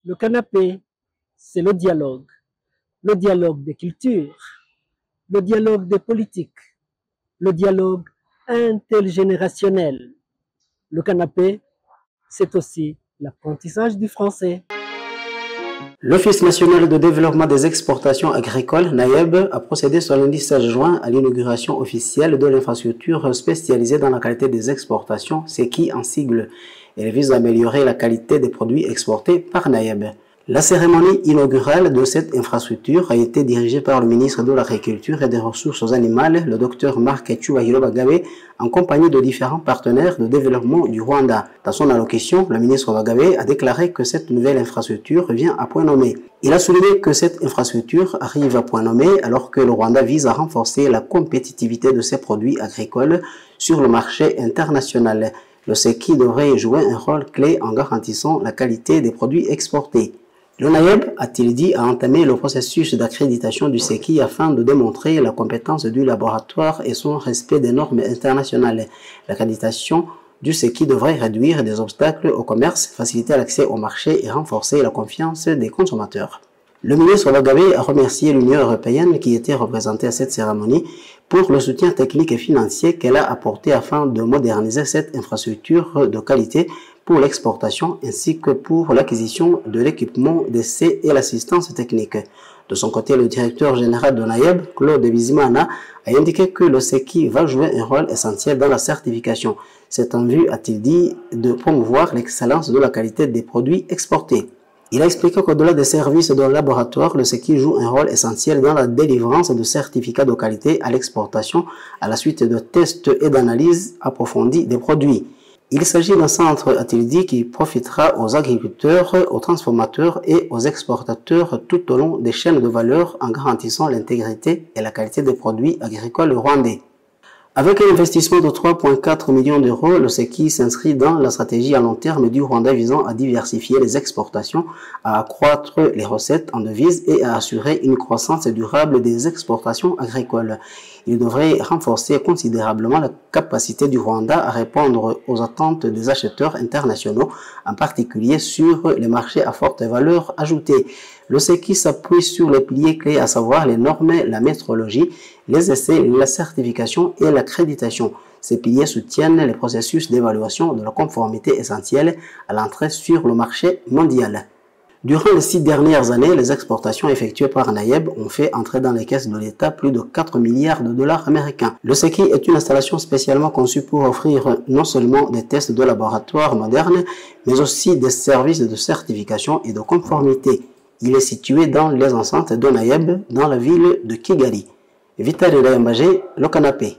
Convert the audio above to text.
Le canapé, c'est le dialogue des cultures, le dialogue des politiques, le dialogue intergénérationnel. Le canapé, c'est aussi l'apprentissage du français. L'Office national de développement des exportations agricoles, NAEB, a procédé ce lundi 16 juin à l'inauguration officielle de l'infrastructure spécialisée dans la qualité des exportations, SECI en sigle. Elle vise à améliorer la qualité des produits exportés par NAEB. La cérémonie inaugurale de cette infrastructure a été dirigée par le ministre de l'Agriculture et des Ressources animales, le Dr Marc Cyubahiro Bagabe, en compagnie de différents partenaires de développement du Rwanda. Dans son allocution, le ministre Bagabe a déclaré que cette nouvelle infrastructure vient à point nommé. Il a souligné que cette infrastructure arrive à point nommé alors que le Rwanda vise à renforcer la compétitivité de ses produits agricoles sur le marché international. Le SECI devrait jouer un rôle clé en garantissant la qualité des produits exportés. Le NAEB, a-t-il dit, a entamé le processus d'accréditation du SECI afin de démontrer la compétence du laboratoire et son respect des normes internationales. L'accréditation du SECI devrait réduire des obstacles au commerce, faciliter l'accès au marché et renforcer la confiance des consommateurs. Le ministre Bagabe a remercié l'Union européenne qui était représentée à cette cérémonie pour le soutien technique et financier qu'elle a apporté afin de moderniser cette infrastructure de qualité pour l'exportation ainsi que pour l'acquisition de l'équipement d'essai et l'assistance technique. De son côté, le directeur général de NAEB, Claude Bizimana, a indiqué que le SECI va jouer un rôle essentiel dans la certification. C'est en vue, a-t-il dit, de promouvoir l'excellence de la qualité des produits exportés. Il a expliqué qu'au-delà des services de laboratoire, le SECI joue un rôle essentiel dans la délivrance de certificats de qualité à l'exportation à la suite de tests et d'analyses approfondies des produits. Il s'agit d'un centre, a-t-il dit, qui profitera aux agriculteurs, aux transformateurs et aux exportateurs tout au long des chaînes de valeur en garantissant l'intégrité et la qualité des produits agricoles rwandais. Avec un investissement de 3,4 millions d'euros, le SECI s'inscrit dans la stratégie à long terme du Rwanda visant à diversifier les exportations, à accroître les recettes en devises et à assurer une croissance durable des exportations agricoles. Il devrait renforcer considérablement la capacité du Rwanda à répondre aux attentes des acheteurs internationaux, en particulier sur les marchés à forte valeur ajoutée. Le SECI s'appuie sur les piliers clés, à savoir les normes, la métrologie, les essais, la certification et l'accréditation. Ces piliers soutiennent les processus d'évaluation de la conformité essentielle à l'entrée sur le marché mondial. Durant les 6 dernières années, les exportations effectuées par NAEB ont fait entrer dans les caisses de l'État plus de 4 milliards de dollars américains. Le SECI est une installation spécialement conçue pour offrir non seulement des tests de laboratoire modernes, mais aussi des services de certification et de conformité. Il est situé dans les enceintes de NAEB, dans la ville de Kigali. Vital Rayambagé, le canapé.